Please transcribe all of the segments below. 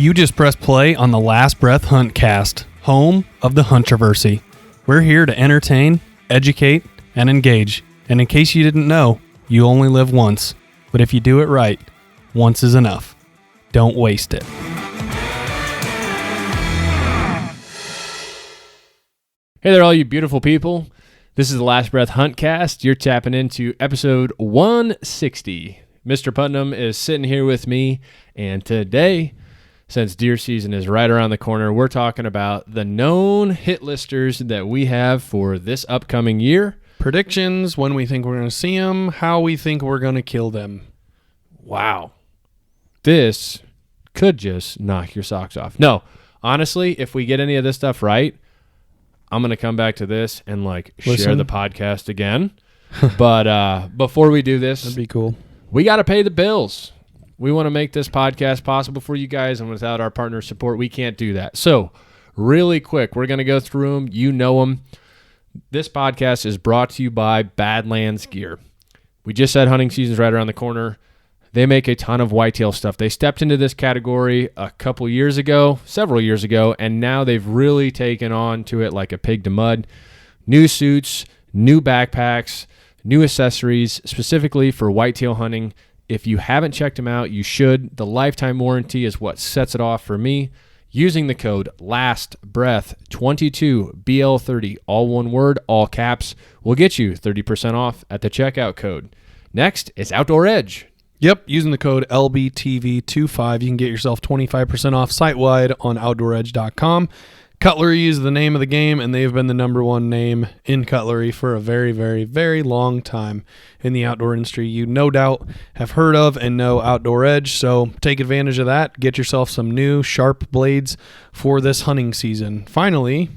You just press play on the Last Breath Huntcast, home of the Huntroversy. We're here to entertain, educate, and engage. And in case you didn't know, you only live once. But if you do it right, once is enough. Don't waste it. Hey there, all you beautiful people. This is the Last Breath Huntcast. You're tapping into episode 160. Mr. Putnam is sitting here with me, and today, since deer season is right around the corner, we're talking about the known hit listers that we have for this upcoming year. Predictions, when we think we're going to see them, how we think we're going to kill them. Wow. This could just knock your socks off. No, honestly, if we get any of this stuff right, I'm going to come back to this and share the podcast again. But before we do this, that'd be cool. We got to pay the bills. We want to make this podcast possible for you guys, and without our partner support, we can't do that. So really quick, we're going to go through them. You know them. This podcast is brought to you by Badlands Gear. We just said hunting season's right around the corner. They make a ton of whitetail stuff. They stepped into this category several years ago, and now they've really taken on to it like a pig to mud. New suits, new backpacks, new accessories, specifically for whitetail hunting. If you haven't checked them out, you should. The lifetime warranty is what sets it off for me. Using the code LASTBREATH22, BL30, all one word, all caps, will get you 30% off at the checkout code. Next is Outdoor Edge. Yep, using the code LBTV25, you can get yourself 25% off site-wide on OutdoorEdge.com. Cutlery is the name of the game, and they've been the number one name in cutlery for a very, very, very long time in the outdoor industry. You no doubt have heard of and know Outdoor Edge, so take advantage of that. Get yourself some new sharp blades for this hunting season. Finally,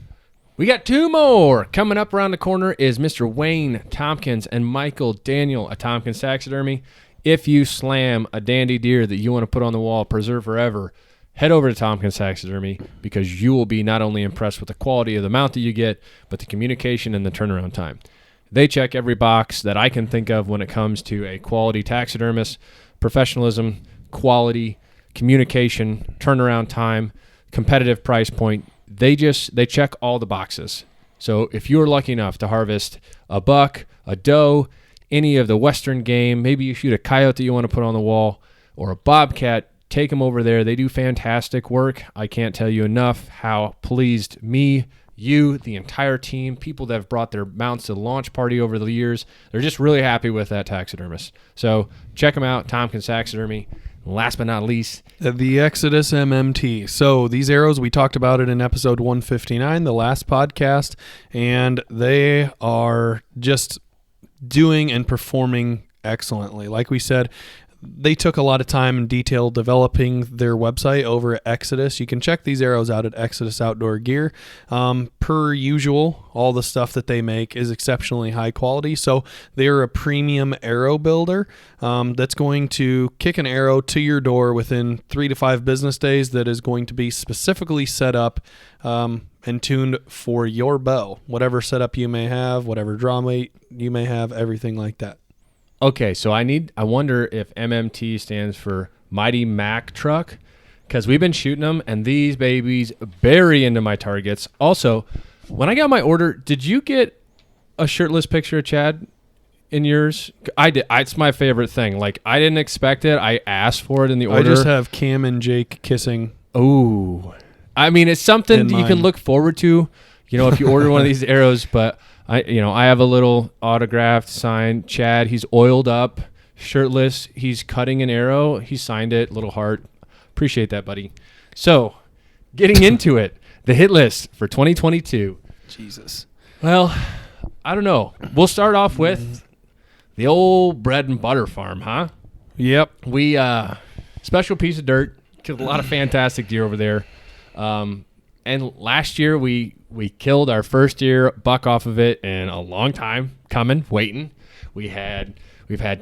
we got two more. Coming up around the corner is Mr. Wayne Tompkins and Michael Daniel at Tompkins Taxidermy. If you slam a dandy deer that you want to put on the wall, preserve forever, head over to Tompkins Taxidermy, because you will be not only impressed with the quality of the mount that you get, but the communication and the turnaround time. They check every box that I can think of when it comes to a quality taxidermist: professionalism, quality, communication, turnaround time, competitive price point. They check all the boxes. So if you're lucky enough to harvest a buck, a doe, any of the western game, maybe you shoot a coyote that you want to put on the wall, or a bobcat, take them over there. They do fantastic work. I can't tell you enough how pleased me, you, the entire team, people that have brought their mounts to the launch party over the years, they're just really happy with that taxidermist. So check them out, Tompkins Taxidermy. Last but not least, the Exodus MMT. So these arrows, we talked about it in episode 159, the last podcast, and they are just doing and performing excellently. Like we said, they took a lot of time and detail developing their website over at Exodus. You can check these arrows out at Exodus Outdoor Gear. Per usual, all the stuff that they make is exceptionally high quality. So they're a premium arrow builder that's going to kick an arrow to your door within 3 to 5 business days that is going to be specifically set up and tuned for your bow. Whatever setup you may have, whatever draw weight you may have, everything like that. Okay, so I wonder if MMT stands for Mighty Mac Truck, because we've been shooting them, and these babies bury into my targets. Also, when I got my order, did you get a shirtless picture of Chad in yours? I did. It's my favorite thing. I didn't expect it. I asked for it in the order. I just have Cam and Jake kissing. Oh, I mean, it's something you can look forward to, if you order one of these arrows, but I have a little autographed signed Chad. He's oiled up, shirtless. He's cutting an arrow. He signed it, little heart. Appreciate that, buddy. So, getting into it, the hit list for 2022. Jesus. Well, I don't know. We'll start off with the old bread and butter farm, huh? Yep. We special piece of dirt. Killed a lot of fantastic deer over there. And last year we killed our first deer buck off of it in a long time coming, waiting. We've had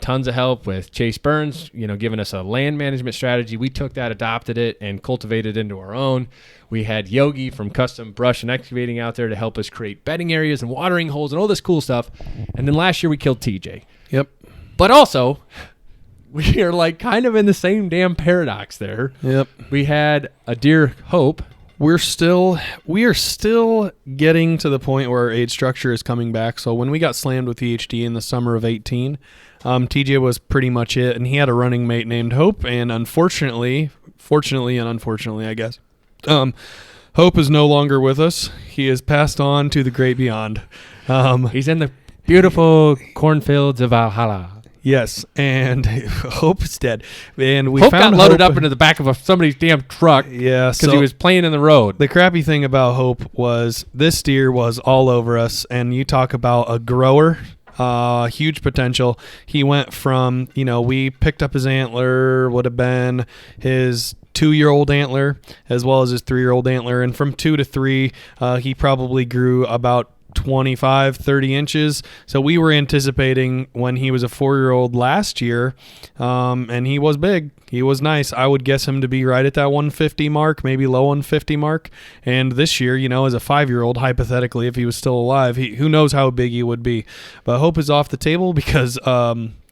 tons of help with Chase Burns, giving us a land management strategy. We took that, adopted it, and cultivated it into our own. We had Yogi from Custom Brush and Excavating out there to help us create bedding areas and watering holes and all this cool stuff. And then last year we killed TJ. Yep. But also, we are like kind of in the same damn paradox there. Yep. We had a deer Hope. We are still getting to the point where our age structure is coming back. So when we got slammed with EHD in the summer of 18, TJ was pretty much it, and he had a running mate named Hope, and fortunately and unfortunately, I guess, Hope is no longer with us. He has passed on to the great beyond. He's in the beautiful cornfields of Valhalla. Yes, and Hope is dead. And we Hope found got loaded up into the back of somebody's damn truck. Yeah, because he was playing in the road. The crappy thing about Hope was this deer was all over us, and you talk about a grower. Huge potential. He went from, we picked up his antler, would have been his 2-year-old antler as well as his 3-year-old antler, and from 2 to 3, he probably grew about 25-30 inches. So we were anticipating when he was a 4-year-old last year, and he was big, he was nice, I would guess him to be right at that 150 mark, maybe low 150 mark. And this year, as a 5-year-old, hypothetically, if he was still alive, who knows how big he would be. But Hope is off the table because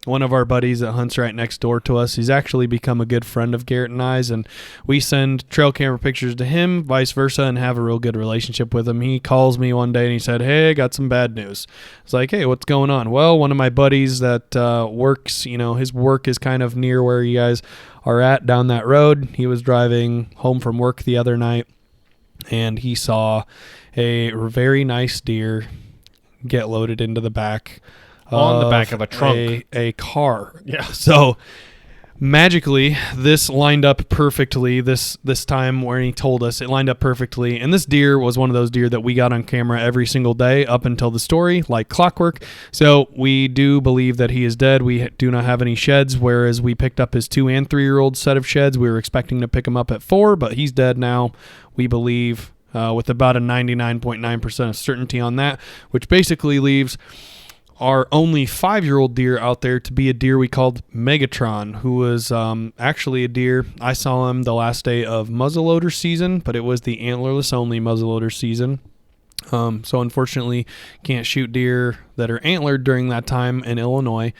one of our buddies that hunts right next door to us, he's actually become a good friend of Garrett and I's, and we send trail camera pictures to him, vice versa, and have a real good relationship with him. He calls me one day and he said, "Hey, I got some bad news." I was like, "Hey, what's going on?" Well, one of my buddies that works, his work is kind of near where you guys are at down that road. He was driving home from work the other night, and he saw a very nice deer get loaded into the back on the back of a trunk, a car. Yeah. So magically, this lined up perfectly. This time where he told us, it lined up perfectly. And this deer was one of those deer that we got on camera every single day up until the story, like clockwork. So we do believe that he is dead. We do not have any sheds, whereas we picked up his 2- and 3-year-old set of sheds. We were expecting to pick him up at 4, but he's dead now, we believe, with about a 99.9% of certainty on that, which basically leaves our only 5-year-old deer out there to be a deer we called Megatron, who was actually a deer. I saw him the last day of muzzleloader season, but it was the antlerless only muzzleloader season. So unfortunately, can't shoot deer that are antlered during that time in Illinois.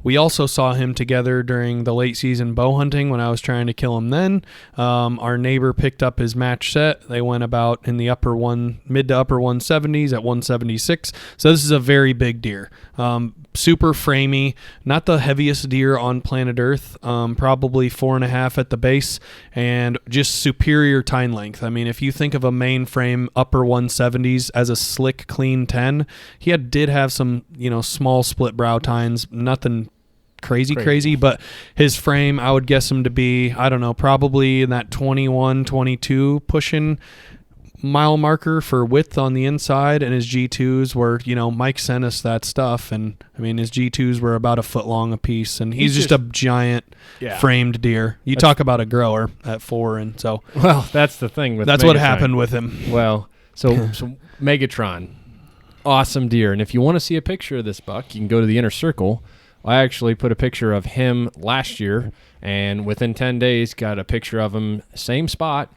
We also saw him together during the late season bow hunting when I was trying to kill him then. Our neighbor picked up his match set. They went about in the mid to upper 170s at 176. So this is a very big deer. Super framey, not the heaviest deer on planet Earth, probably 4.5 at the base, and just superior tine length. I mean, if you think of a mainframe upper 170s as a slick, clean 10, he did have some, small split brow tines, nothing crazy, but his frame, I would guess him to be, I don't know, probably in that 21, 22 pushing mile marker for width on the inside, and his G2s were, Mike sent us that stuff, and I mean his G2s were about a foot long a piece, and he's just a giant framed deer. You talk about a grower at 4, and so that's the thing with that's Megatron. what happened with him. Well, so Megatron, awesome deer, and if you want to see a picture of this buck, you can go to the inner circle. I actually put a picture of him last year, and within 10 days got a picture of him, same spot,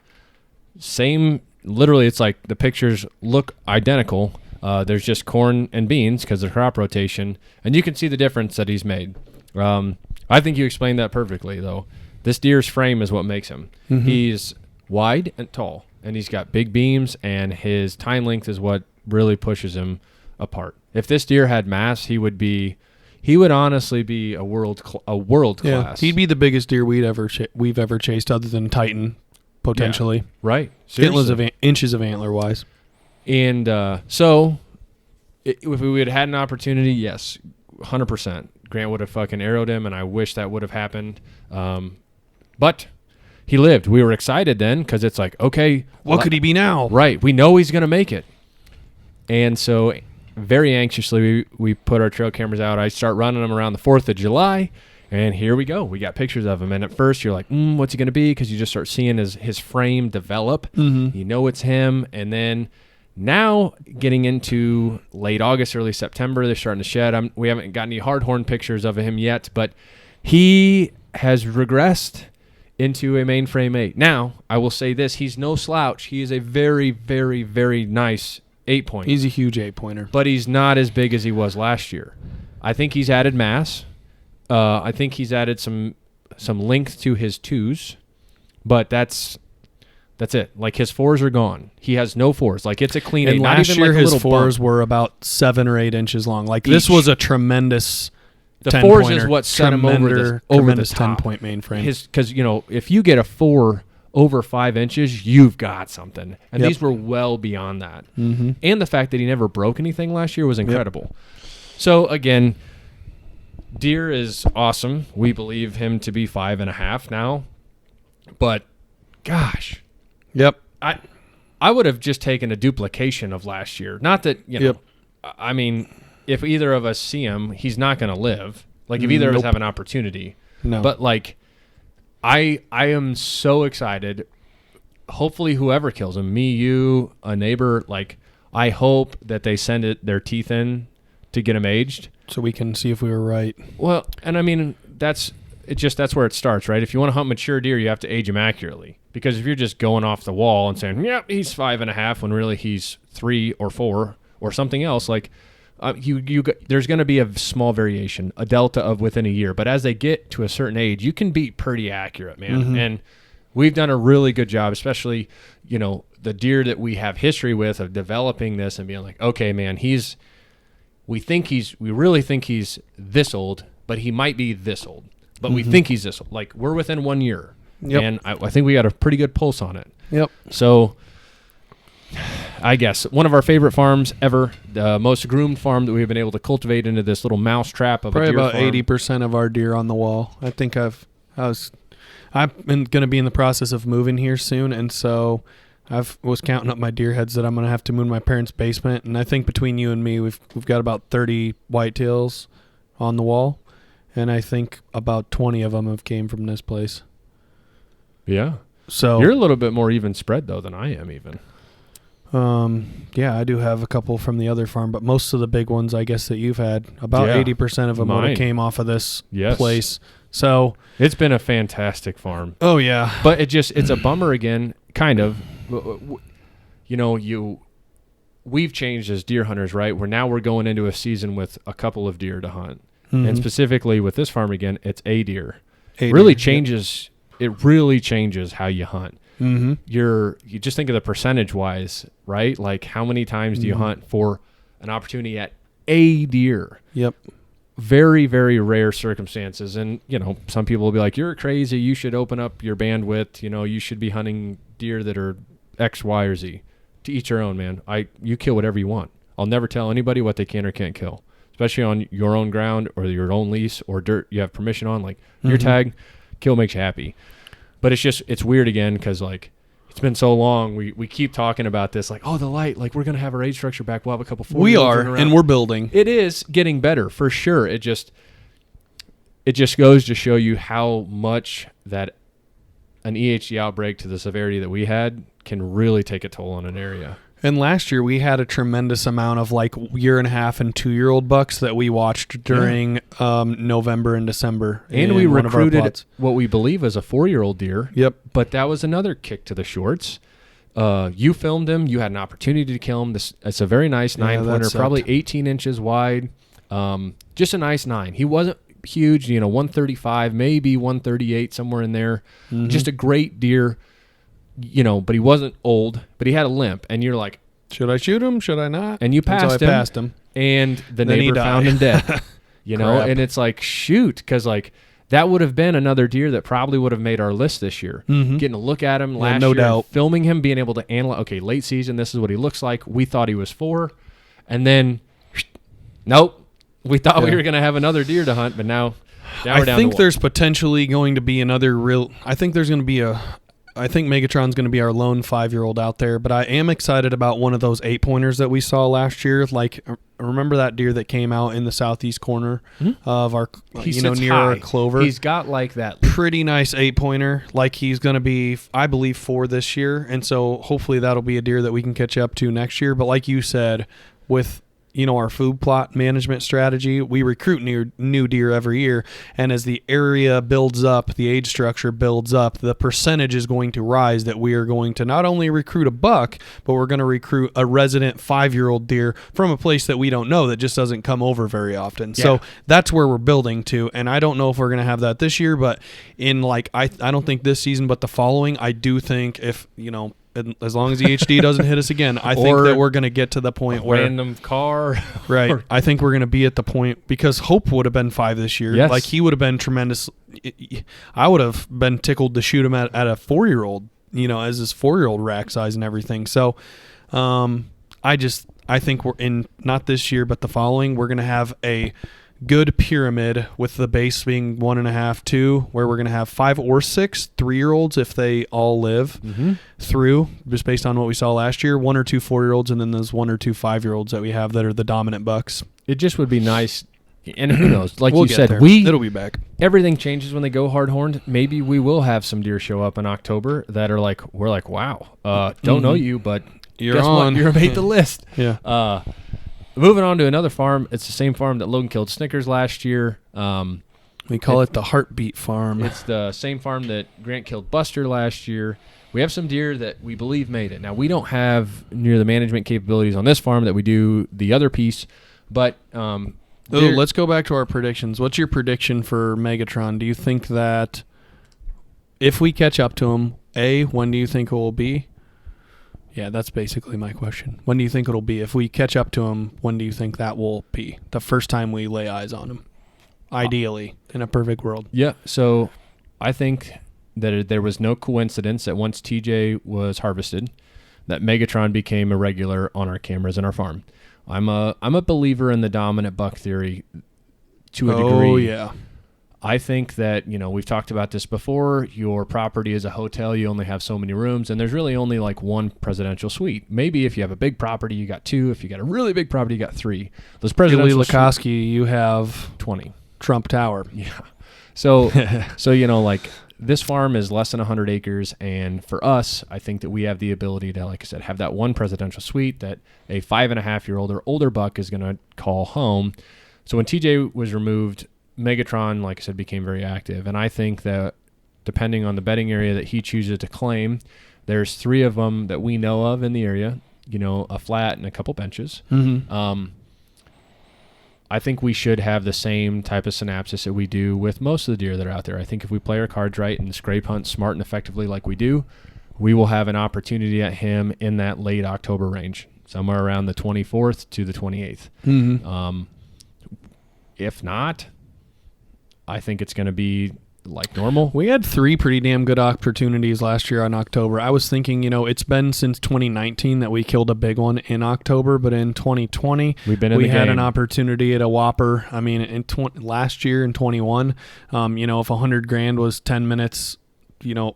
same. Literally, it's like the pictures look identical. There's just corn and beans because of crop rotation, and you can see the difference that he's made. I think you explained that perfectly, though. This deer's frame is what makes him. Mm-hmm. He's wide and tall, and he's got big beams, and his tine length is what really pushes him apart. If this deer had mass, he would honestly be a world class. Yeah, he'd be the biggest deer we've ever chased, other than Titan. Potentially. Yeah, right. Inches of antler wise. And so if we had had an opportunity, yes, 100%. Grant would have fucking arrowed him, and I wish that would have happened. But he lived. We were excited then because it's like, okay. What could he be now? Right. We know he's going to make it. And so very anxiously, we put our trail cameras out. I start running them around the 4th of July. And here we go. We got pictures of him. And at first you're like, what's he going to be? Because you just start seeing his frame develop. Mm-hmm. You know it's him. And then now getting into late August, early September, they're starting to shed. We haven't got any hardhorn pictures of him yet, but he has regressed into a mainframe 8. Now, I will say this. He's no slouch. He is a very, very, very nice 8-pointer. He's a huge 8-pointer. But he's not as big as he was last year. I think he's added mass. I think he's added some length to his 2s, but that's it. Like his 4s are gone. He has no 4s. Like it's a clean. And not last even year like a his little 4s bump. were about 7 or 8 inches long. Like this Each. was a tremendous. The 10-pointer. 4s is what set him over the Tremendous top. 10-point mainframe. Because if you get a 4 over 5 inches, you've got something. And Yep. these were well beyond that. Mm-hmm. And the fact that he never broke anything last year was incredible. So again, deer is awesome. We believe him to be 5.5 now. But gosh, Yep. I would have just taken a duplication of last year. Not that, Yep. I mean, if either of us see him, he's not going to live. Like if either of us Nope. have an opportunity. No. But like, I am so excited. Hopefully whoever kills him, me, you, a neighbor, like I hope that they send their teeth in to get him aged. So we can see if we were right. Well, and I mean, that's where it starts, right? If you want to hunt mature deer, you have to age them accurately. Because if you're just going off the wall and saying, yep, he's 5.5 when really he's 3 or 4 or something else, like there's going to be a small variation, a delta of within a year. But as they get to a certain age, you can be pretty accurate, man. Mm-hmm. And we've done a really good job, especially, the deer that we have history with of developing this and being like, okay, man, we really think he's this old, but he might be this old. But we think he's this old. Like, we're within 1 year. Yep. And I think we got a pretty good pulse on it. Yep. So, I guess one of our favorite farms ever, the most groomed farm that we've been able to cultivate into this little mouse trap of Probably a deer about farm. 80% of our deer on the wall. I think I'm going to be in the process of moving here soon, and so was counting up my deer heads that I'm going to have to move in my parents' basement, and I think between you and me, we've got about 30 whitetails on the wall, and I think about 20 of them have came from this place. Yeah. So You're a little bit more even spread, though, than I am even. yeah, I do have a couple from the other farm, but most of the big ones, I guess, that you've had, about Yeah. 80% of them would Mine. have came off of this Yes. place. So, It's been a fantastic farm. oh yeah, But it's a bummer again, kind of. We've changed as deer hunters, right? We're going into a season with a couple of deer to hunt. Mhm. And specifically with this farm again, it's a deer. Hey, Really deer. changes. It really changes how you hunt. Mm-hmm. You just think of the percentage wise, right? Like how many times do you Mhm. hunt for an opportunity at a deer? Yep. Very, very rare circumstances. And, some people will be like, you're crazy. You should open up your bandwidth. You should be hunting deer that are X, Y, or Z. To each your own, man. You kill whatever you want. I'll never tell anybody what they can or can't kill, especially on your own ground or your own lease or dirt you have permission on. Like your Mhm. tag, kill makes you happy. But it's weird again because, like, it's been so long. We keep talking about this, like, oh, the light, like, we're going to have our age structure back. We'll have a couple 4-year-olds We running are, around. and we're building. It is getting better for sure. It just goes to show you how much that an EHD outbreak to the severity that we had can really take a toll on an area. And last year we had a tremendous amount of like 1.5 and 2-year-old bucks that we watched during November and December. And in we one of our recruited plots. what we believe is a 4-year-old deer. Yep. But that was another kick to the shorts. You filmed him. You had an opportunity to kill him. It's a very nice Yeah, 9-pointer, that sucked. probably 18 inches wide. Just a nice 9. He wasn't huge, 135, maybe 138, somewhere in there. Mhm. Just a great deer, but he wasn't old, but he had a limp. And you're like, Should I shoot him? Should I not? and you And so passed I him. passed him. And the Then he neighbor found died. him dead. Crap. And it's like, shoot, because like that would have been another deer that probably would have made our list this year. Mhm. Getting a look at him last no year, doubt. filming him, being able to analyze. Okay, late season, this is what he looks like. We thought he was 4, and then nope, we thought we Yeah. were going to have another deer to hunt, but now we're I down think to there's potentially going to be another real. I think there's going to be I think Megatron's going to be our lone 5-year-old out there, but I am excited about one of those 8-pointers that we saw last year. Like, remember that deer that came out in the southeast corner of our, He near sits our high. clover? He's got like that. Pretty nice 8-pointer. Like, he's going to be, I believe, 4 this year, and so hopefully that'll be a deer that we can catch up to next year. But like you said, with our food plot management strategy, we recruit new deer every year. And as the area builds up, the age structure builds up, the percentage is going to rise that we are going to not only recruit a buck, but we're going to recruit a resident 5-year-old deer from a place that we don't know that just doesn't come over very often. Yeah. So that's where we're building to. And I don't know if we're going to have that this year, but in I don't think this season, but the following, I do think if, as long as the HD doesn't hit us again, I think that we're going to get to the point where random car. Right. I think we're going to be at the point, because Hope would have been 5 this year. Yes. Like, he would have been tremendous. I would have been tickled to shoot him at a 4-year-old, as his 4-year-old rack size and everything. So, I think we're in, not this year, but the following, we're going to have a good pyramid with the base being 1.5, 2, where we're going to have 5 or 6 3-year-olds if they all live through, just based on what we saw last year, 1 or 2 4-year-olds, and then those 1 or 2 5-year-olds that we have that are the dominant bucks. It just would be nice. And who knows? Like we'll you said, it'll be back. Everything changes when they go hard horned. Maybe we will have some deer show up in October that are like, we're like, wow, don't know you, but You're guess on. what? You're made the list. Yeah. Moving on to another farm. It's the same farm that Logan killed Snickers last year. We call it the Heartbeat Farm. It's the same farm that Grant killed Buster last year. We have some deer that we believe made it. Now, we don't have near the management capabilities on this farm that we do the other piece, but let's go back to our predictions. What's your prediction for Megatron? Do you think that if we catch up to him, when do you think it will be? Yeah, that's basically my question. When do you think it'll be? If we catch up to him, when do you think that will be? The first time we lay eyes on him, ideally, in a perfect world. Yeah, so I think that there was no coincidence that once TJ was harvested, that Megatron became a regular on our cameras in our farm. I'm a believer in the dominant buck theory to a degree. Oh, yeah. I think that, we've talked about this before. Your property is a hotel. You only have so many rooms, and there's really only like one presidential suite. Maybe if you have a big property, you got 2. If you got a really big property, you got 3. Those presidential Lukoski, you have 20. Trump Tower. Yeah. So like this farm is less than 100 acres, and for us, I think that we have the ability to, like I said, have that one presidential suite that a 5.5-year-old or older buck is going to call home. So when TJ was removed, Megatron, like I said, became very active. And I think that depending on the bedding area that he chooses to claim, there's 3 of them that we know of in the area, a flat and a couple benches. Mm-hmm. I think we should have the same type of synapsis that we do with most of the deer that are out there. I think if we play our cards right and scrape hunt smart and effectively like we do, we will have an opportunity at him in that late October range, somewhere around the 24th to the 28th. Mm-hmm. If not, I think it's going to be like normal. We had 3 pretty damn good opportunities last year in October. I was thinking, it's been since 2019 that we killed a big one in October, but in 2020, we had an opportunity at a whopper. I mean, last year in 21, if $100,000 was 10 minutes,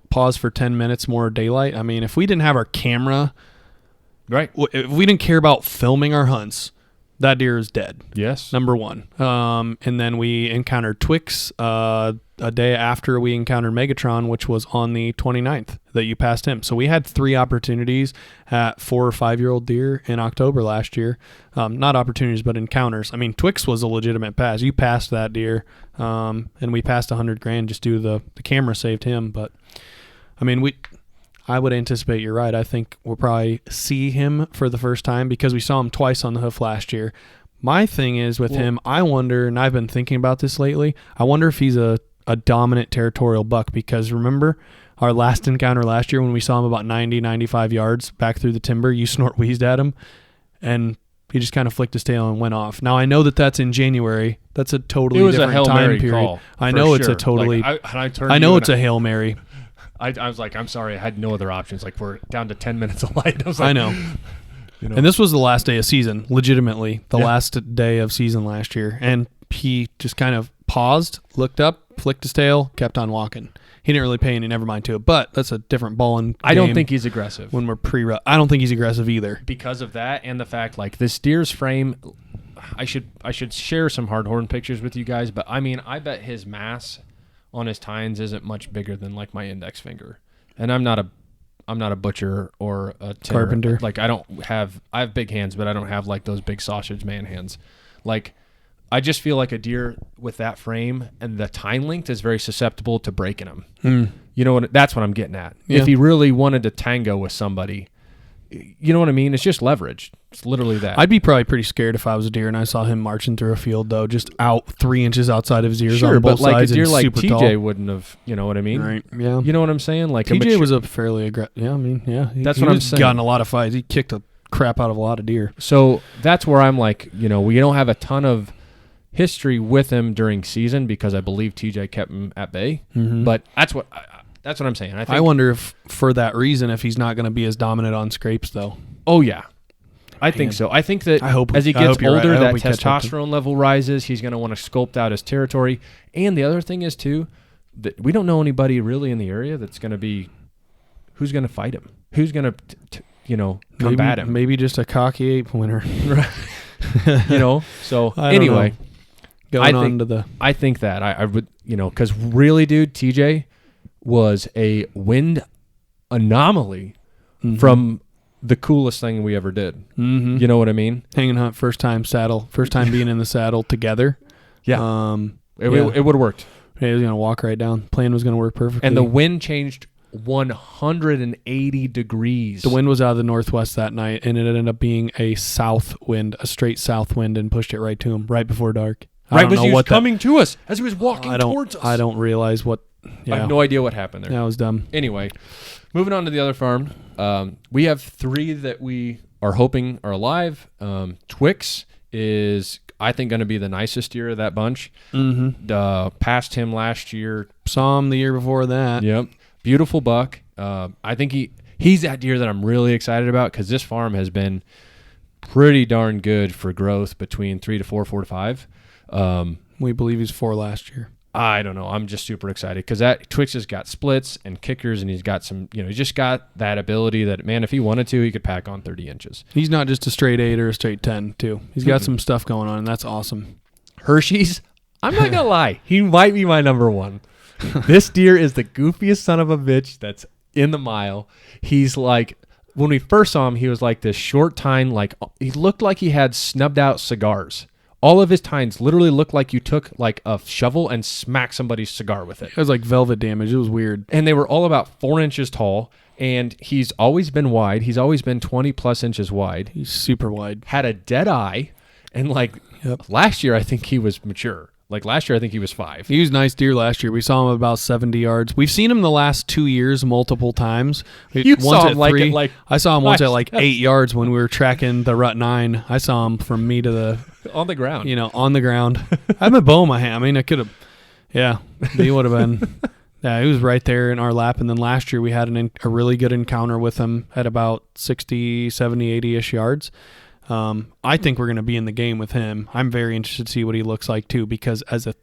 pause for 10 minutes more daylight. I mean, if we didn't have our camera, right? If we didn't care about filming our hunts, that deer is dead. Yes. Number 1. And then we encountered Twix a day after we encountered Megatron, which was on the 29th that you passed him. So we had 3 opportunities at 4 or 5-year-old deer in October last year. Not opportunities, but encounters. I mean, Twix was a legitimate pass. You passed that deer, and we passed $100,000 just due to the camera saved him. But, I mean, I would anticipate you're right. I think we'll probably see him for the first time because we saw him twice on the hoof last year. My thing is with him, I wonder, and I've been thinking about this lately, I wonder if he's a dominant territorial buck, because remember our last encounter last year when we saw him about 90, 95 yards back through the timber, you snort-wheezed at him, and he just kind of flicked his tail and went off. Now, I know that that's in January. That's a totally different time period. Call, I know it's sure. a totally... I know it's a Hail Mary. I was like, I'm sorry, I had no other options. Like, we're down to 10 minutes of light. I know. And this was the last day of season, legitimately. The last day of season last year. And he just kind of paused, looked up, flicked his tail, kept on walking. He didn't really pay any never mind to it, but that's a different ball and I don't think he's aggressive. When we're I don't think he's aggressive either. Because of that and the fact, like, this deer's frame, I should share some hard-horn pictures with you guys, but, I mean, I bet his mass on his tines isn't much bigger than like my index finger. And I'm not not a butcher or a tinner. Carpenter. Like I have big hands, but I don't have like those big sausage man hands. Like I just feel like a deer with that frame and the tine length is very susceptible to breaking them. You know what? That's what I'm getting at. Yeah. If he really wanted to tango with somebody, you know what I mean? It's just leverage. It's literally that. I'd be probably pretty scared if I was a deer and I saw him marching through a field, though, just out 3 inches outside of his ears on both but like a sides deer and like super TJ tall. wouldn't have, you know what I mean? Right, yeah. You know what I'm saying? Like TJ was a fairly aggressive, yeah, I mean, yeah. That's he what I'm was saying. Got in a lot of fights. He kicked the crap out of a lot of deer. So that's where I'm like, you know, we don't have a ton of history with him during season because I believe TJ kept him at bay. But that's what I'm saying. I wonder if, for that reason, if he's not going to be as dominant on scrapes, though. Oh, yeah. I think so. I think that as he gets older, that testosterone level rises. He's going to want to sculpt out his territory. And the other thing is, too, that we don't know anybody really in the area that's going to be – who's going to fight him? Who's going to, combat him? Maybe just a cocky ape winner. So anyway – I think that I would, because really, dude, TJ was a wind anomaly from the coolest thing we ever did. You know what I mean? Hanging hunt, first time being in the saddle together. Yeah. It would have worked. He was going to walk right down. Plan was going to work perfectly. And the wind changed 180 degrees. The wind was out of the northwest that night, and it ended up being a south wind, a straight south wind, and pushed it right to him right before dark. Right as he was coming to us, as he was walking towards us. I don't realize what. Yeah. I have no idea what happened there. That was dumb. Anyway, moving on to the other farm. We have 3 that we are hoping are alive. Twix is, I think, going to be the nicest deer of that bunch. Passed him last year. Saw him the year before that. Yep. Beautiful buck. I think he's that deer that I'm really excited about because this farm has been pretty darn good for growth between 3 to 4, 4 to 5. We believe he's 4 last year. I don't know. I'm just super excited because that Twix has got splits and kickers, and he's got some. He's just got that ability that, man, if he wanted to, he could pack on 30 inches. He's not just a straight 8 or a straight 10 too. He's got some stuff going on, and that's awesome. Hershey's. I'm not gonna lie. He might be my number 1. This deer is the goofiest son of a bitch that's in the mile. He's like, when we first saw him, he was like this short tine, like he looked like he had snubbed out cigars. All of his tines literally looked like you took like a shovel and smacked somebody's cigar with it. It was like velvet damage. It was weird. And they were all about 4 inches tall, and he's always been wide. He's always been 20 plus inches wide. He's super wide. Had a dead eye, and last year I think he was mature. Like last year, I think he was 5. He was a nice deer last year. We saw him about 70 yards. We've seen him the last 2 years multiple times. Saw him I saw him once at like 8 yards when we were tracking the Rut 9. I saw him from me to the... on the ground. On the ground. I have my bow in my hand. I mean, I could have... Yeah, he would have been... Yeah, he was right there in our lap. And then last year, we had a really good encounter with him at about 60, 70, 80-ish yards. I think we're going to be in the game with him. I'm very interested to see what he looks like too, because as a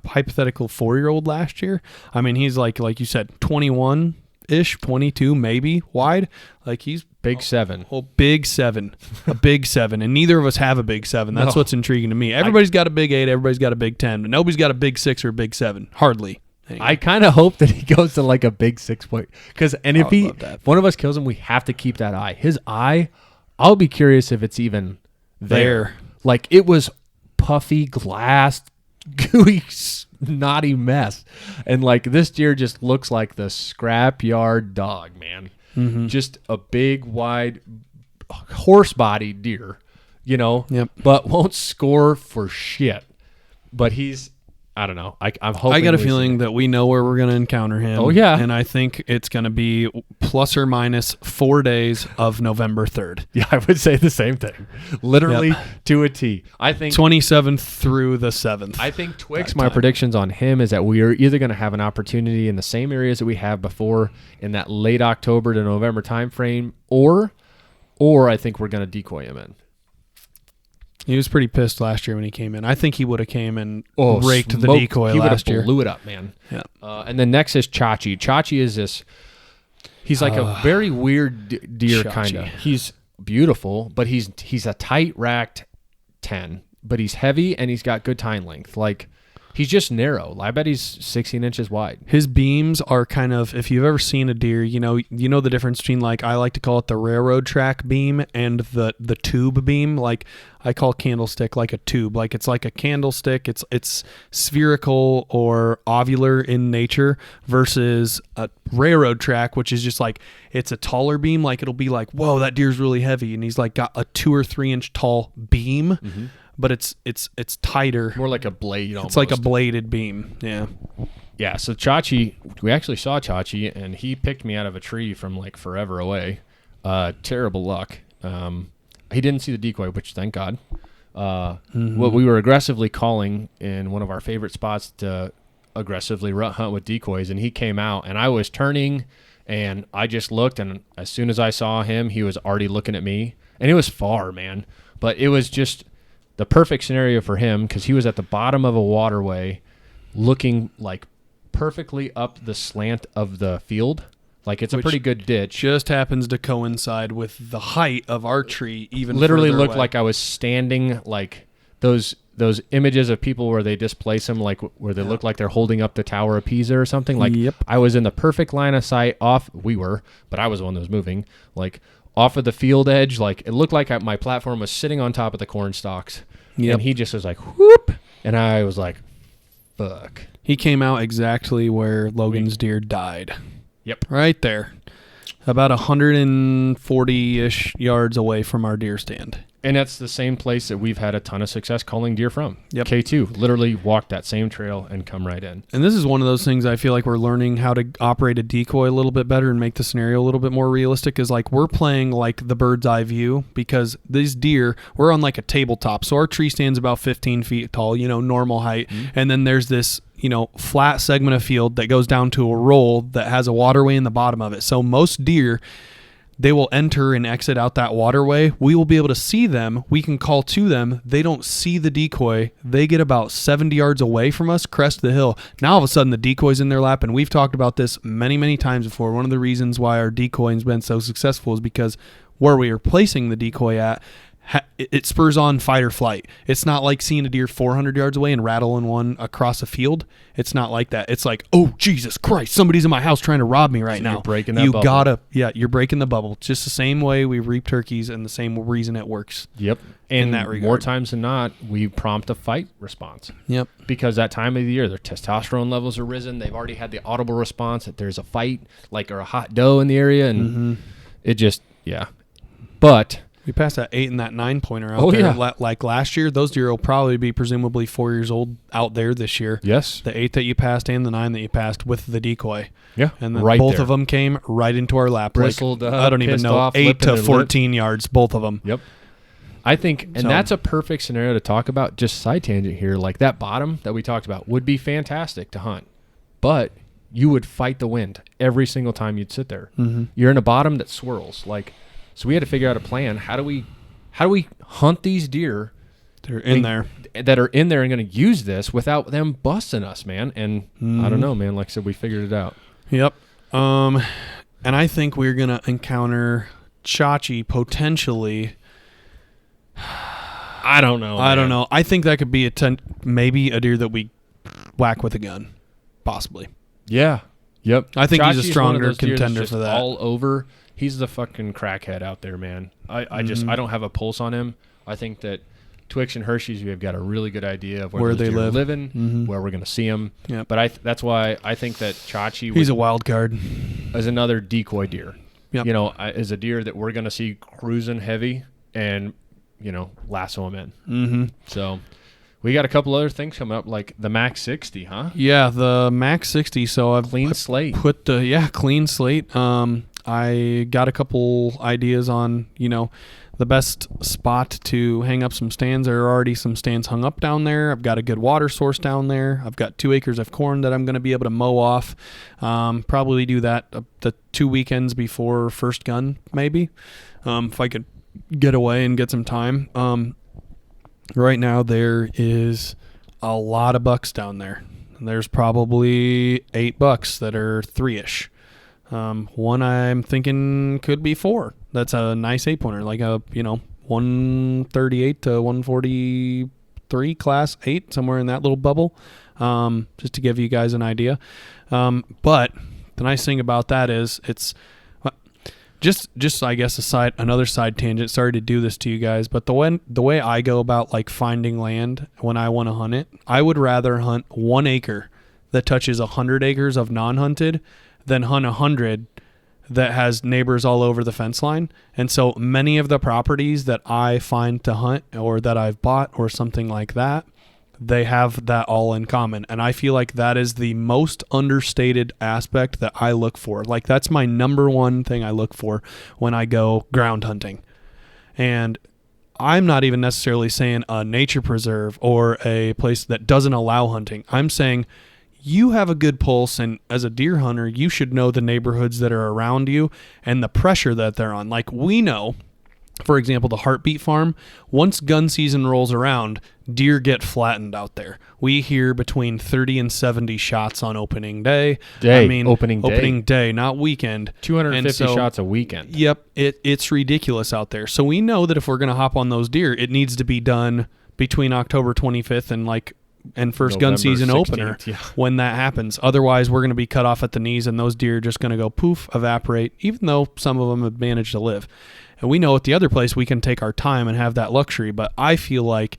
hypothetical 4-year-old last year, I mean, he's like you said, 21-ish, 22 maybe wide. Like he's big 7. Oh, big 7, a big 7, and neither of us have a big 7. That's what's intriguing to me. Everybody's got a big 8, everybody's got a big 10, but nobody's got a big 6 or a big 7. Hardly. I kind of hope that he goes to like a big 6 point, if one of us kills him, we have to keep that eye. His eye. I'll be curious if it's even there. Like, it was puffy, glass, gooey, snotty mess. And, like, this deer just looks like the scrapyard dog, man. Just a big, wide, horse-bodied deer, but won't score for shit. But he's... I don't know. I'm hoping. I got a feeling that we know where we're going to encounter him. Oh, yeah. And I think it's going to be plus or minus 4 days of November 3rd. Yeah, I would say the same thing. Literally to a T. I think 27th through the 7th. I think Twix, my predictions on him is that we are either going to have an opportunity in the same areas that we have before in that late October to November timeframe, or I think we're going to decoy him in. He was pretty pissed last year when he came in. I think he would have came and raked the decoy last year. He blew it up, man. Yeah. And then next is Chachi. Chachi is this. He's like a very weird deer, kind of. He's beautiful, but he's a tight racked 10, but he's heavy and he's got good tine length. Like He's just narrow. I bet he's 16 inches wide. His beams are kind of, if you've ever seen a deer, you know the difference between, like, I like to call it the railroad track beam and the tube beam. Like, I call candlestick like a tube. Like, it's like a candlestick. It's spherical or ovular in nature versus a railroad track, which is just like, it's a taller beam. Like, it'll be like, whoa, that deer's really heavy, and he's like got a 2 or 3 inch tall beam. But it's tighter. More like a blade almost. It's like a bladed beam. Yeah. Yeah, so Chachi, we actually saw Chachi, and he picked me out of a tree from like forever away. Terrible luck. He didn't see the decoy, which thank God. What we were aggressively calling in one of our favorite spots to aggressively rut hunt with decoys, and he came out, and I was turning, and I just looked, and as soon as I saw him, he was already looking at me, and it was far, man. But it was just the perfect scenario for him because he was at the bottom of a waterway looking like perfectly up the slant of the field. Like, it's a pretty good ditch. Just happens to coincide with the height of our tree, even literally further looked away. like I was standing, like those images of people where they displace them, like where they look like they're holding up the Tower of Pisa or something. Like, I was in the perfect line of sight but I was the one that was moving, like off of the field edge. Like, it looked like my platform was sitting on top of the corn stalks. And he just was like, whoop. And I was like, fuck. He came out exactly where Logan's deer died. Yep. Right there. About 140-ish yards away from our deer stand. And that's the same place that we've had a ton of success calling deer from. Yep. K2 literally walked that same trail and come right in. And this is one of those things I feel like we're learning how to operate a decoy a little bit better and make the scenario a little bit more realistic, is like we're playing like the bird's eye view, because these deer, we're on like a tabletop. So our tree stand's about 15 feet tall, normal height. And then there's this, flat segment of field that goes down to a roll that has a waterway in the bottom of it. So most deer, they will enter and exit out that waterway. We will be able to see them. We can call to them. They don't see the decoy. They get about 70 yards away from us, crest the hill. Now all of a sudden the decoy's in their lap, and we've talked about this many, many times before. One of the reasons why our decoy has been so successful is because where we are placing the decoy at, it spurs on fight or flight. It's not like seeing a deer 400 yards away and rattling one across a field. It's not like that. It's like, oh, Jesus Christ, somebody's in my house trying to rob me right now. You're breaking that bubble. You're breaking the bubble. Just the same way we reap turkeys and the same reason it works. Yep. In that regard. More times than not, we prompt a fight response. Yep. Because that time of the year, their testosterone levels are risen. They've already had the audible response that there's a fight, or a hot doe in the area, and it just, But we passed that 8 and that 9-pointer out there. Yeah. Like last year, those deer will probably be presumably 4 years old out there this year. Yes. The 8 that you passed and the 9 that you passed with the decoy. Yeah. And then right both there. of them came right into our lap. Bristled up, I don't even pissed know, off, 8 to lipping 14 yards, both of them. Yep. I think, and that's a perfect scenario to talk about. Just side tangent here. Like, that bottom that we talked about would be fantastic to hunt. But you would fight the wind every single time you'd sit there. You're in a bottom that swirls. So we had to figure out a plan. How do we hunt these deer that are in there and going to use this without them busting us, man? And I don't know, man. Like I said, we figured it out. Yep. And I think we're going to encounter Chachi potentially. I don't know. I don't know. I think that could be maybe a deer that we whack with a gun. Possibly. Yeah. Yep. I think he's a Chachi's stronger contender for that. All over. He's the fucking crackhead out there, man. I don't have a pulse on him. I think that Twix and Hershey's, we have got a really good idea of where they live, where we're going to see them. Yep. But that's why I think that Chachi he's a wild card. Is another decoy deer. Yep. Is a deer that we're going to see cruising heavy and, lasso him in. Mm-hmm. So we got a couple other things coming up, like the Max 60, huh? Yeah, the Max 60. So I've clean slate. Clean slate. I got a couple ideas on, the best spot to hang up some stands. There are already some stands hung up down there. I've got a good water source down there. I've got 2 acres of corn that I'm going to be able to mow off. Probably do that the 2 weekends before first gun, maybe, if I could get away and get some time. Right now there is a lot of bucks down there. There's probably 8 bucks that are 3-ish. One I'm thinking could be 4. That's a nice 8-pointer, like a 138 to 143 3, class 8, somewhere in that little bubble, just to give you guys an idea. But the nice thing about that is it's just I guess another side tangent. Sorry to do this to you guys, but the way I go about like finding land when I want to hunt it, I would rather hunt 1 acre that touches 100 acres of non-hunted than hunt 100 that has neighbors all over the fence line. And so many of the properties that I find to hunt or that I've bought or something like that, they have that all in common. And I feel like that is the most understated aspect that I look for. Like that's my number one thing I look for when I go ground hunting. And I'm not even necessarily saying a nature preserve or a place that doesn't allow hunting. I'm saying you have a good pulse, and as a deer hunter, you should know the neighborhoods that are around you and the pressure that they're on. Like we know, for example, the Heartbeat Farm, once gun season rolls around, deer get flattened out there. We hear between 30 and 70 shots on opening day. Opening day, not weekend. 250 shots a weekend. Yep, it's ridiculous out there. So we know that if we're going to hop on those deer, it needs to be done between October 25th and first November gun season 16th, opener when that happens. Otherwise, we're going to be cut off at the knees, and those deer are just going to go poof, evaporate, even though some of them have managed to live. And we know at the other place we can take our time and have that luxury, but I feel like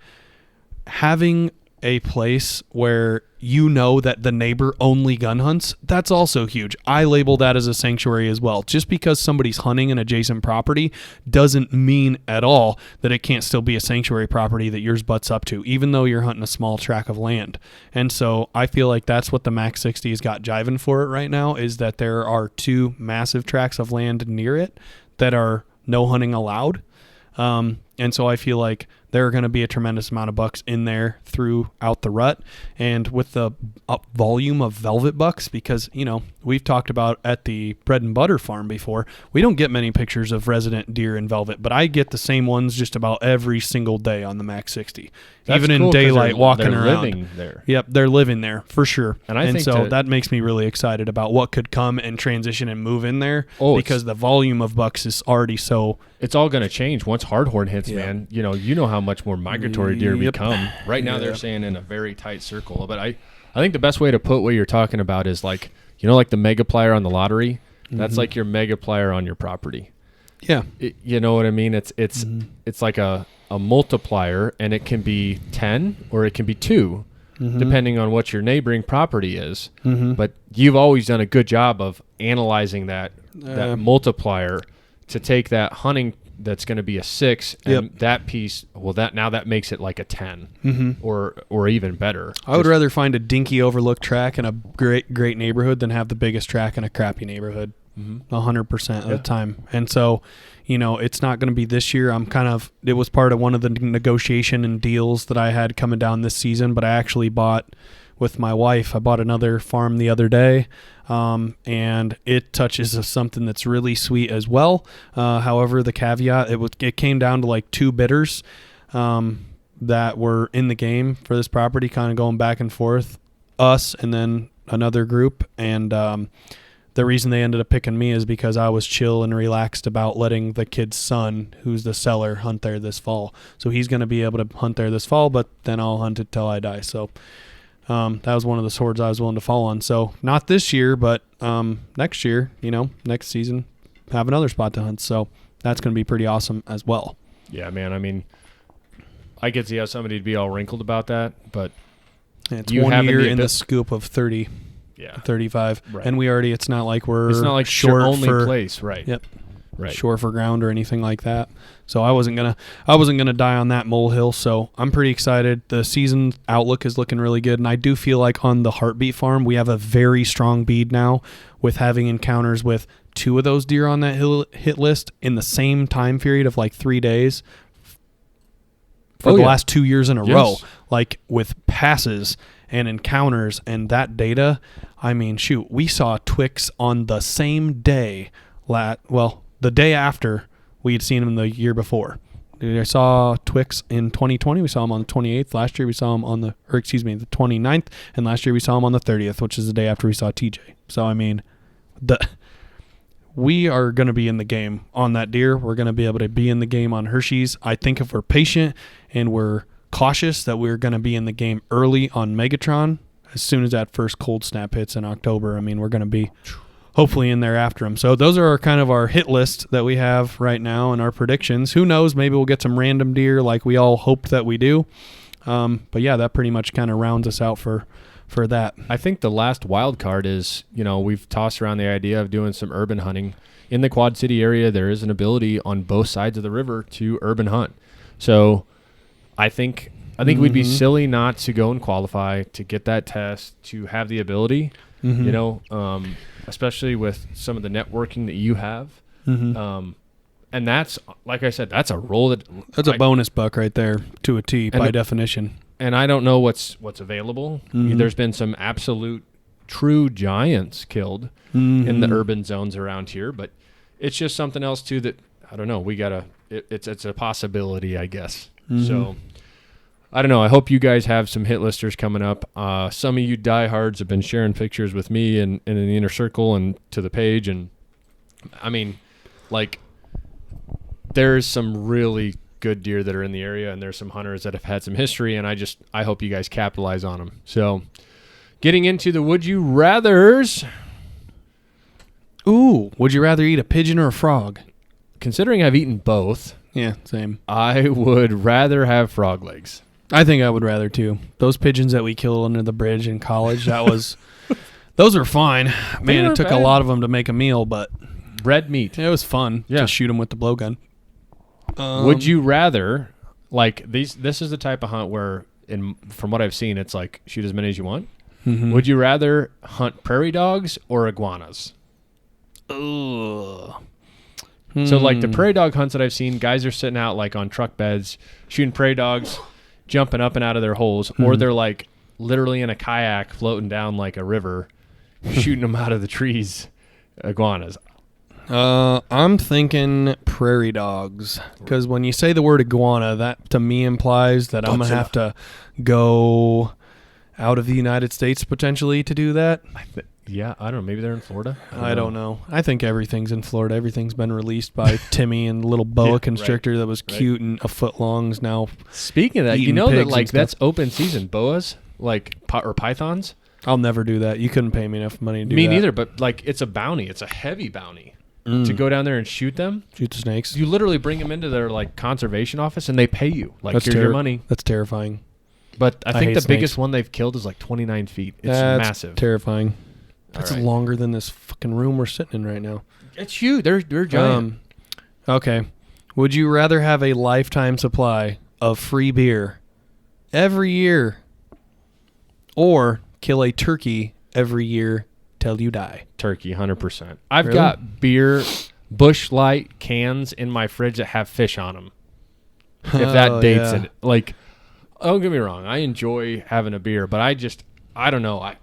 having a place where you know that the neighbor only gun hunts, that's also huge. I label that as a sanctuary as well. Just because somebody's hunting an adjacent property doesn't mean at all that it can't still be a sanctuary property that yours butts up to, even though you're hunting a small tract of land. And so I feel like that's what the Max 60 has got jiving for it right now, is that there are 2 massive tracts of land near it that are no hunting allowed. And so I feel like there are going to be a tremendous amount of bucks in there throughout the rut. And with the volume of velvet bucks, because, we've talked about at the Bread and Butter farm before, we don't get many pictures of resident deer in velvet, but I get the same ones just about every single day on the Max 60. That's even cool, in daylight, walking they're around. Living there. Yep, they're living there for sure. And so that makes me really excited about what could come and transition and move in there, because the volume of bucks is already so. It's all going to change once hardhorn hits, man. You know how much more migratory deer become. Right now they're staying in a very tight circle. But I think the best way to put what you're talking about is like the mega plier on the lottery. That's like your mega plier on your property. Yeah. You know what I mean? It's like a multiplier, and it can be 10 or it can be 2, depending on what your neighboring property is. But you've always done a good job of analyzing that multiplier to take that hunting that's going to be a 6 and that piece, that makes it like a 10 or even better. I would rather find a dinky overlooked track in a great neighborhood than have the biggest track in a crappy neighborhood 100% of the time. And so, it's not going to be this year. It was part of one of the negotiation and deals that I had coming down this season, but I actually bought with my wife. I bought another farm the other day, and it touches something that's really sweet as well. However, the caveat, it came down to like 2 bidders that were in the game for this property, kind of going back and forth, us and then another group. And the reason they ended up picking me is because I was chill and relaxed about letting the kid's son, who's the seller, hunt there this fall. So he's going to be able to hunt there this fall, but then I'll hunt it till I die. So that was one of the swords I was willing to fall on. So not this year, but next year, next season, have another spot to hunt. So that's going to be pretty awesome as well. Yeah, man. I mean, I could see how somebody'd be all wrinkled about that, but it's 1 year in the scoop of 30. Yeah. 35. Right. And it's not like we're it's not like short your only for place, right? Yep. Right. Short for ground or anything like that. So I wasn't gonna die on that molehill. So I'm pretty excited. The season outlook is looking really good, and I do feel like on the Heartbeat farm we have a very strong bead now with having encounters with 2 of those deer on that hit list in the same time period of like 3 days for the last 2 years in a row, like with passes and encounters and that data. I mean, shoot, we saw Twix on the same day, the day after we had seen him the year before. I saw Twix in 2020. We saw him on the 28th. Last year we saw him on the 29th. And last year we saw him on the 30th, which is the day after we saw TJ. So, I mean, we are going to be in the game on that deer. We're going to be able to be in the game on Hershey's. I think if we're patient and we're cautious that we're going to be in the game early on Megatron. As soon as that first cold snap hits in October, I mean, we're going to be hopefully in there after him. So those are our hit list that we have right now and our predictions. Who knows? Maybe we'll get some random deer like we all hoped that we do. But yeah, that pretty much kind of rounds us out for that. I think the last wild card is, we've tossed around the idea of doing some urban hunting. In the Quad City area, there is an ability on both sides of the river to urban hunt. So I think we'd be silly not to go and qualify, to get that test, to have the ability, especially with some of the networking that you have. And that's, like I said, that's a roll that's a bonus buck right there to a T by definition. And I don't know what's available. I mean, there's been some absolute true giants killed in the urban zones around here, but it's just something else too that I don't know. We gotta. It's a possibility, I guess. So I don't know. I hope you guys have some hit listers coming up. Some of you diehards have been sharing pictures with me and in the inner circle and to the page, and I mean, like, there's some really good deer that are in the area, and there's some hunters that have had some history, and I hope you guys capitalize on them. So, getting into the would you rathers. Ooh, would you rather eat a pigeon or a frog? Considering I've eaten both, yeah, same. I would rather have frog legs. I think I would rather too. Those pigeons that we killed under the bridge in college, those are fine. Man, it took a lot of them to make a meal, but red meat. It was fun to shoot them with the blowgun. Would you rather, like, this is the type of hunt where, from what I've seen, it's like shoot as many as you want. Would you rather hunt prairie dogs or iguanas? Ugh. So, like, the prairie dog hunts that I've seen, guys are sitting out, like, on truck beds, shooting prairie dogs, jumping up and out of their holes, or they're, like, literally in a kayak floating down, like, a river, shooting them out of the trees. Iguanas. I'm thinking prairie dogs, because when you say the word iguana, that to me implies that I'm going to have to go out of the United States potentially to do that. Yeah, I don't know. Maybe they're in Florida. I don't know. I think everything's in Florida. Everything's been released by Timmy, and the little boa constrictor that was cute and a foot long is now. Speaking of that, you know that, like, that's open season. Boas, like, or pythons. I'll never do that. You couldn't pay me enough money to do that. Me neither, but, like, it's a bounty. It's a heavy bounty to go down there and shoot them. Shoot the snakes. You literally bring them into their, like, conservation office, and they pay you. Like, here's your money. That's terrifying. But I think the biggest one they've killed is, like, 29 feet. It's massive. Terrifying. That's longer than this fucking room we're sitting in right now. It's huge. They're giant. Okay. Would you rather have a lifetime supply of free beer every year or kill a turkey every year till you die? Turkey, 100%. I've got beer, Busch Light cans in my fridge that have fish on them. If that dates it. Like, don't get me wrong. I enjoy having a beer, but I don't know.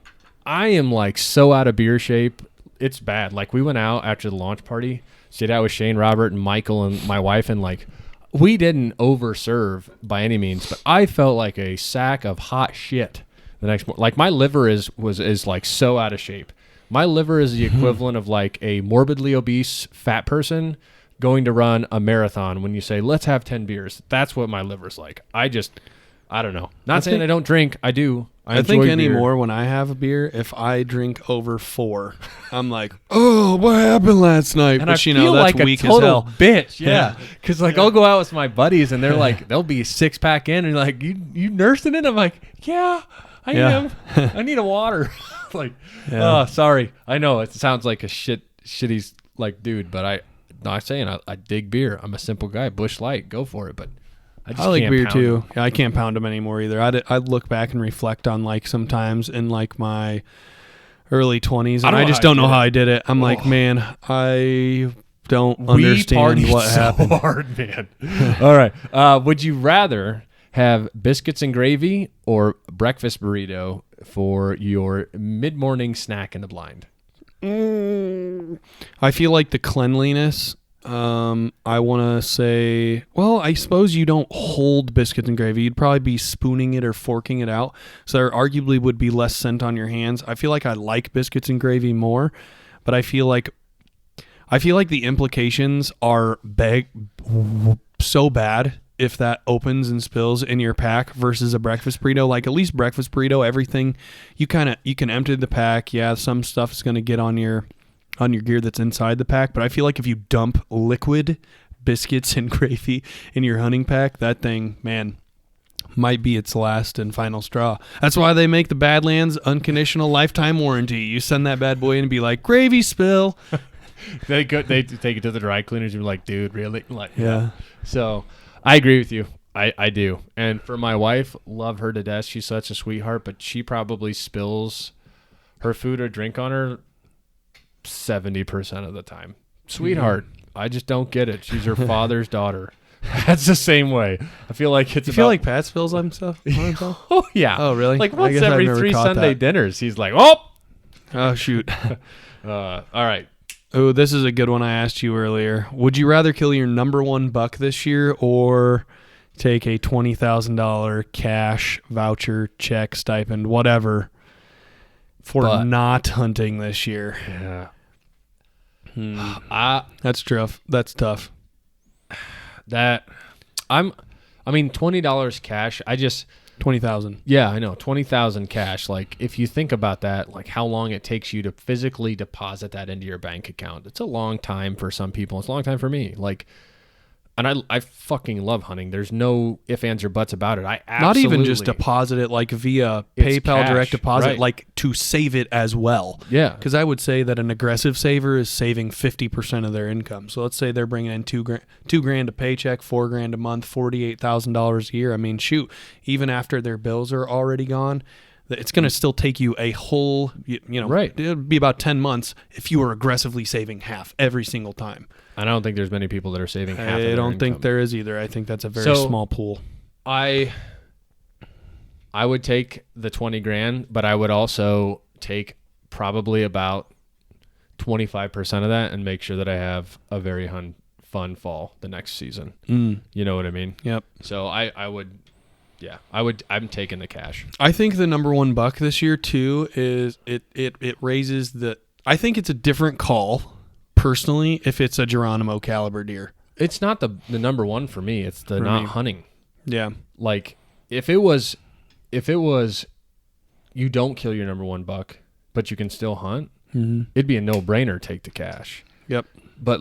I am, like, so out of beer shape. It's bad. Like, we went out after the launch party, stayed out with Shane, Robert, and Michael and my wife, and, like, we didn't overserve by any means, but I felt like a sack of hot shit the next morning. Like, my liver is like so out of shape. My liver is the equivalent of, like, a morbidly obese fat person going to run a marathon. When you say, let's have 10 beers, that's what my liver's like. I don't know. Not saying I don't drink. I do. I think beer. anymore when I have a beer, if I drink over 4, I'm like, oh, what happened last night? And but I feel that's like weak a total as hell. bitch. Yeah. Because, like, I'll go out with my buddies, and they're like, they'll be 6-pack in, and like, you nursing it? I'm like, yeah, I am. I need a water. Like, oh, sorry. I know it sounds like a shitty, like, dude, but I'm saying I dig beer. I'm a simple guy. Busch Light, go for it. But I like beer too. Yeah, I can't pound them anymore either. I'd look back and reflect on, like, sometimes in, like, my early 20s, and I just don't know how I did it. I'm like, man, I don't understand what happened. Hard, man. All right. Would you rather have biscuits and gravy or breakfast burrito for your mid-morning snack in the blind? I feel like the cleanliness. I want to say, well, I suppose you don't hold biscuits and gravy. You'd probably be spooning it or forking it out. So there arguably would be less scent on your hands. I feel like I like biscuits and gravy more, but I feel like the implications are so bad if that opens and spills in your pack versus a breakfast burrito. Like at least breakfast burrito, everything you can empty the pack. Yeah, some stuff is going to get on your gear that's inside the pack, but I feel like if you dump liquid biscuits and gravy in your hunting pack, that thing, man, might be its last and final straw. That's why they make the Badlands unconditional lifetime warranty. You send that bad boy in and be like, gravy spill. They take it to the dry cleaners and be like, dude, really? Like, yeah. So I agree with you. I do. And for my wife, love her to death. She's such a sweetheart, but she probably spills her food or drink on her 70% of the time. Sweetheart. I just don't get it. She's her father's daughter. That's the same way. I feel like it's. You feel like Pat spills on himself? Oh yeah. Oh really? Like once every 3 Sunday dinners, he's like, oh shoot. All right. Oh, this is a good one I asked you earlier. Would you rather kill your number one buck this year or take a $20,000 cash voucher, check, stipend, whatever, for not hunting this year? Yeah. That's tough. That's tough. $20 cash. 20,000. Yeah, I know. 20,000 cash. Like if you think about that, like how long it takes you to physically deposit that into your bank account. It's a long time for some people. It's a long time for me. Like, and I fucking love hunting. There's no ifs, ands, or buts about it. I absolutely. Not even just deposit it like via PayPal cash, direct deposit, right. like to save it as well. Yeah. Because I would say that an aggressive saver is saving 50% of their income. So let's say they're bringing in $2,000 a paycheck, $4,000 a month, $48,000 a year. I mean, shoot, even after their bills are already gone, it's going to still take you a whole, right. It'd be about 10 months if you were aggressively saving half every single time. I don't think there's many people that are saving half of their I don't income. think there is either. I think that's a very small pool. I would take the $20,000, but I would also take probably about 25% of that and make sure that I have a very fun fall the next season. You know what I mean? Yep. So I'm taking the cash. I think the number one buck this year too is it raises I think it's a different call personally if it's a Geronimo caliber deer. It's not the number one for me. It's the not hunting. Yeah. Like if it was you don't kill your number one buck, but you can still hunt, it'd be a no-brainer, take the cash. Yep. But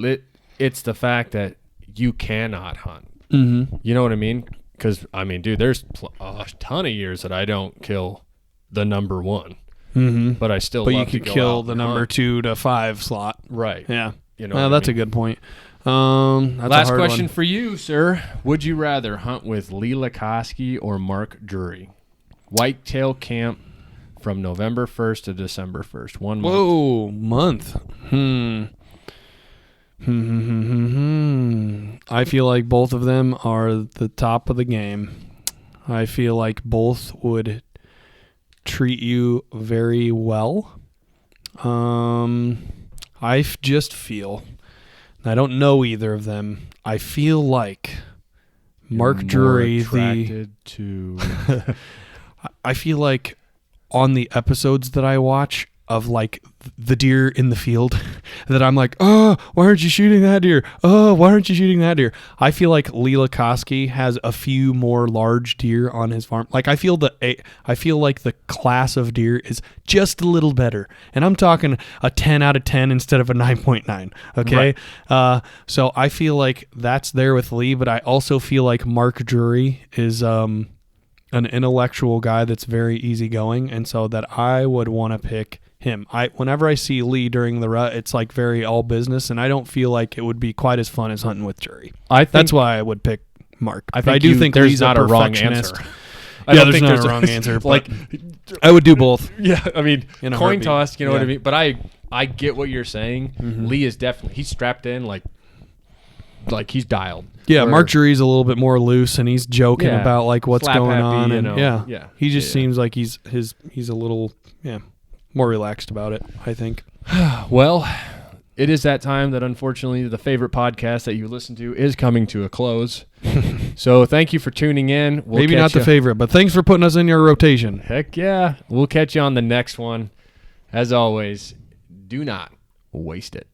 it's the fact that you cannot hunt. You know what I mean? Because, I mean, dude, there's a ton of years that I don't kill the number one. But I still love you to could go kill out the and number hunt. 2 to 5 slot. Right. Yeah. You know well, that's a good point. That's Last a hard question one. for you, sir. Would you rather hunt with Lee Lakoski or Mark Drury? Whitetail camp from November 1st to December 1st. 1 month. Whoa, month. I feel like both of them are the top of the game. I feel like both would treat you very well. I just feel, I don't know either of them. I feel like Mark Drury, I feel like on the episodes that I watch of like the deer in the field that I'm like, oh, why aren't you shooting that deer? Oh, why aren't you shooting that deer? I feel like Lee Lakoski has a few more large deer on his farm. Like I feel like the class of deer is just a little better. And I'm talking a 10 out of 10 instead of a 9.9. Okay. Right. So I feel like that's there with Lee, but I also feel like Mark Drury is, an intellectual guy that's very easygoing. And so that I would want to pick him. Whenever I see Lee during the rut, it's like very all business, and I don't feel like it would be quite as fun as hunting with Drury. That's why I would pick Mark. I do think there's Lee's not a wrong answer. There's not a wrong answer. Like, I would do both. Yeah, I mean, coin toss. You know what I mean? But I get what you're saying. Lee is definitely strapped in like he's dialed. Yeah, Mark Drury's a little bit more loose, and he's joking about like what's going on, and he just seems like he's a little more relaxed about it, I think. Well, it is that time that unfortunately the favorite podcast that you listen to is coming to a close. So thank you for tuning in. Maybe not the favorite, but thanks for putting us in your rotation. Heck yeah. We'll catch you on the next one. As always, do not waste it.